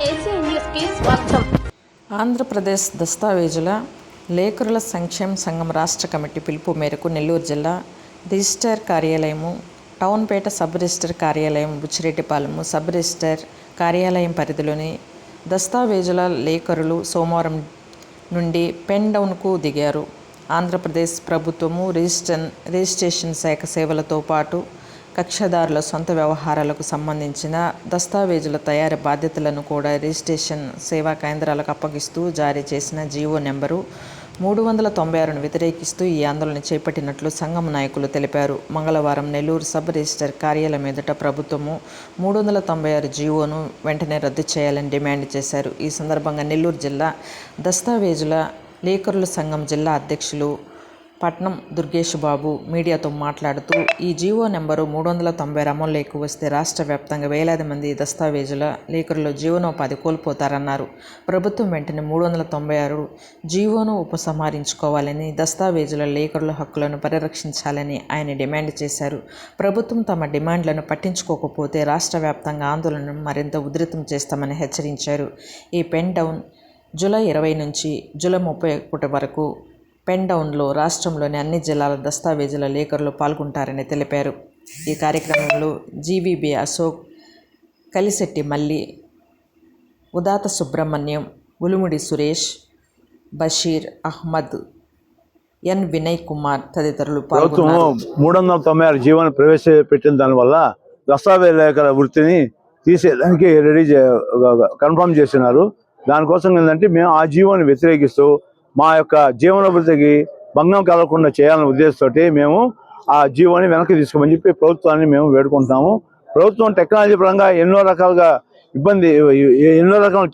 AC news కి స్వాగతం. ఆంధ్రప్రదేశ్ దస్తావేజుల లేఖరుల సంక్షేమ సంఘం రాష్ట్ర కమిటీ పిలుపు మేరకు నెల్లూరు జిల్లా రిజిస్ట్రార్ కార్యాలయము, టౌన్పేట సబ్ రిజిస్టర్ కార్యాలయం, బుచ్చిరెడ్డిపాలెము సబ్ రిజిస్టర్ కార్యాలయం పరిధిలోని దస్తావేజుల లేఖరులు సోమవారం నుండి పెన్ డౌన్కు దిగారు. ఆంధ్రప్రదేశ్ ప్రభుత్వము రిజిస్ట్రేషన్ శాఖ సేవలతో పాటు కక్షదారుల సొంత వ్యవహారాలకు సంబంధించిన దస్తావేజుల తయారీ బాధ్యతలను కూడా రిజిస్ట్రేషన్ సేవా కేంద్రాలకు అప్పగిస్తూ జారీ చేసిన జీవో నెంబరు 396ను వ్యతిరేకిస్తూ ఈ ఆందోళన చేపట్టినట్లు సంఘం నాయకులు తెలిపారు. మంగళవారం నెల్లూరు సబ్ రిజిస్టర్ కార్యాలయం ఎదుట ప్రభుత్వము 396 జీవోను వెంటనే రద్దు చేయాలని డిమాండ్ చేశారు. ఈ సందర్భంగా నెల్లూరు జిల్లా దస్తావేజుల లేఖరుల సంఘం జిల్లా అధ్యక్షులు పట్నం దుర్గేష్ బాబు మీడియాతో మాట్లాడుతూ, ఈ జీవో నెంబరు 396 అమల్లోకి వస్తే రాష్ట్ర వ్యాప్తంగా వేలాది మంది దస్తావేజుల లేఖరులు జీవనోపాధి కోల్పోతారన్నారు. ప్రభుత్వం వెంటనే 396 జీవోను ఉపసంహరించుకోవాలని, దస్తావేజుల లేఖరుల హక్కులను పరిరక్షించాలని ఆయన డిమాండ్ చేశారు. ప్రభుత్వం తమ డిమాండ్లను పట్టించుకోకపోతే రాష్ట్ర వ్యాప్తంగా ఆందోళనను మరింత ఉధృతం చేస్తామని హెచ్చరించారు. ఈ పెన్ డౌన్ జూలై 20 నుంచి జూలై 31 వరకు పెన్ డౌన్లో రాష్ట్రంలోని అన్ని జిల్లాల దస్తావేజుల లేఖరులు పాల్గొంటారని తెలిపారు. ఈ కార్యక్రమంలో జీవీబీ అశోక్, కలిశెట్టి మల్లి, ఉదాత సుబ్రహ్మణ్యం, ఉలుముడి సురేష్, బషీర్ అహ్మద్, ఎన్ వినయ్ కుమార్ తదితరులు పాల్గొన్నారు. 396 జీవోను ప్రవేశపెట్టిన దానివల్ల దస్తావేజు లేఖల వృత్తిని తీసేయడానికి కన్ఫర్మ్ చేస్తున్నారు. దానికోసం ఏంటంటే మేము ఆ జీవోని వ్యతిరేకిస్తూ మా యొక్క జీవనోపాధికి భంగం కలగకుండా చేయాలనే ఉద్దేశంతో మేము ఆ జీవోని వెనక్కి తీసుకోమని చెప్పి ప్రభుత్వాన్ని మేము వేడుకుంటున్నాము. ప్రభుత్వం టెక్నాలజీ పరంగా ఎన్నో రకాలుగా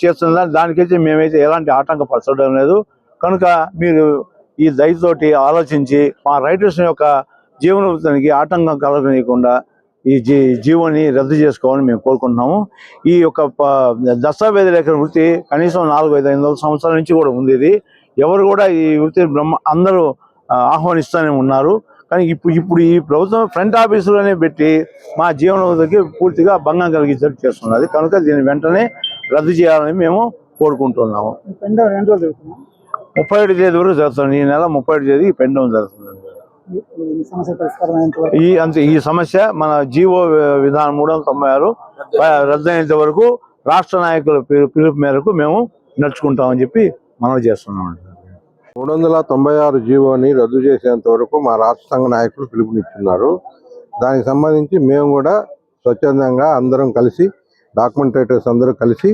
చేస్తున్నా దానికైతే మేమైతే ఎలాంటి ఆటంకపరచడం లేదు. కనుక మీరు ఈ దయతోటి ఆలోచించి మా రైటర్స్ యొక్క జీవనోపాధికి ఆటంకం కలగకుండా ఈ జీవోని రద్దు చేసుకోవాలని మేము కోరుకుంటున్నాము. ఈ యొక్క దస్తావేజు లేఖన వృత్తి కనీసం 400-500 సంవత్సరాల నుంచి కూడా ఉంది. ఇది ఎవరు కూడా ఈ వృత్తి అందరూ ఆహ్వానిస్తూనే ఉన్నారు. కానీ ఇప్పుడు ఈ ప్రభుత్వం ఫ్రంట్ ఆఫీసులోనే పెట్టి మా జీవనోపాధికి పూర్తిగా భంగం కలిగించేట్టు చేస్తున్నది. కనుక దీన్ని వెంటనే రద్దు చేయాలని మేము కోరుకుంటున్నాము. 31 తేదీ వరకు జరుగుతుంది. ఈ నెల 31 తేదీ పెన్ డౌన్ జరుగుతుంది. ఈ సమస్య మన జీవో విధానం 396 రద్దయినంత వరకు రాష్ట్ర నాయకుల పిలుపు మేరకు మేము నడుచుకుంటామని చెప్పి మనవి చేస్తున్నాం. 396 జీవోని రద్దు చేసేంత వరకు మా రాష్ట్ర సంఘ నాయకులు పిలుపునిచ్చున్నారు. దానికి సంబంధించి మేము కూడా స్వచ్ఛందంగా అందరం కలిసి డాక్యుమెంటేటర్స్ అందరూ కలిసి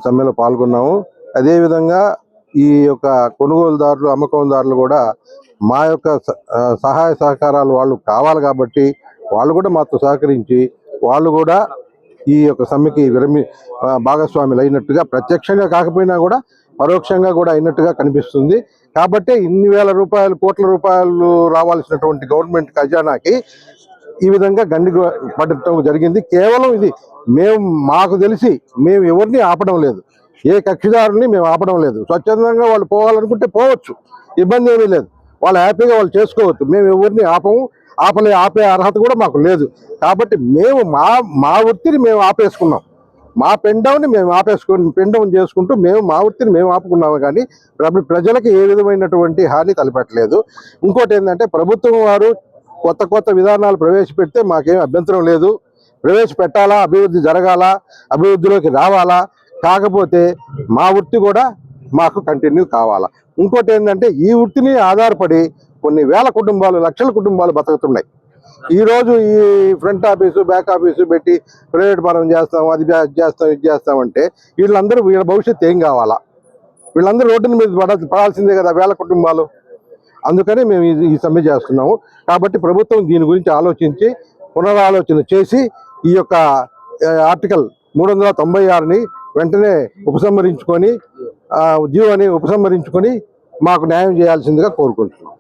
సమ్మెలో పాల్గొన్నాము. అదేవిధంగా ఈ యొక్క కొనుగోలుదారులు, అమ్మకందారులు కూడా మా యొక్క సహాయ సహకారాలు వాళ్ళు కావాలి కాబట్టి వాళ్ళు కూడా మాతో సహకరించి వాళ్ళు కూడా ఈ యొక్క సమ్మెకి భాగస్వాములు అయినట్టుగా, ప్రత్యక్షంగా కాకపోయినా కూడా పరోక్షంగా కూడా అయినట్టుగా కనిపిస్తుంది. కాబట్టి ఇన్ని వేల రూపాయలు, కోట్ల రూపాయలు రావాల్సినటువంటి గవర్నమెంట్ ఖజానాకి ఈ విధంగా గండి పడటం జరిగింది. కేవలం ఇది మాకు తెలిసి మేము ఎవరిని ఆపడం లేదు, ఏ కక్షిదారుని మేము ఆపడం లేదు. స్వచ్ఛందంగా వాళ్ళు పోవాలనుకుంటే పోవచ్చు, ఇబ్బంది ఏమీ లేదు. వాళ్ళు హ్యాపీగా వాళ్ళు చేసుకోవచ్చు. మేము ఎవరిని ఆపే అర్హత కూడా మాకు లేదు. కాబట్టి మేము మా వృత్తిని మేము ఆపేసుకున్నాం. మా పెన్ డౌన్ని మేము పెన్ డౌన్ చేసుకుంటూ మేము మా వృత్తిని మేము ఆపుకున్నాము. కానీ ప్రజలకు ఏ విధమైనటువంటి హాని తలపెట్టలేదు. ఇంకోటి ఏంటంటే ప్రభుత్వం వారు కొత్త విధానాలు ప్రవేశపెడితే మాకేం అభ్యంతరం లేదు. ప్రవేశపెట్టాలా, అభివృద్ధి జరగాలా, అభివృద్ధిలోకి రావాలా. కాకపోతే మా వృత్తి కూడా మాకు కంటిన్యూ కావాలా. ఇంకోటి ఏంటంటే ఈ వృత్తిని ఆధారపడి కొన్ని వేల కుటుంబాలు, లక్షల కుటుంబాలు బతుకుతున్నాయి. ఈరోజు ఈ ఫ్రంట్ ఆఫీసు, బ్యాక్ ఆఫీసు పెట్టి ప్రైవేట్ పరం చేస్తాం, అది చేస్తాం, ఇది చేస్తామంటే వీళ్ళ భవిష్యత్తు ఏం కావాలా? వీళ్ళందరూ రోడ్డుల మీద పడాల్సిందే కదా వేల కుటుంబాలు. అందుకని మేము ఈ సమ్మె చేస్తున్నాము. కాబట్టి ప్రభుత్వం దీని గురించి ఆలోచించి పునరాలోచన చేసి ఈ యొక్క ఆర్టికల్ 396ని వెంటనే ఉపసంహరించుకొని జీవోని ఉపసంహరించుకొని మాకు న్యాయం చేయాల్సిందిగా కోరుకుంటున్నాం.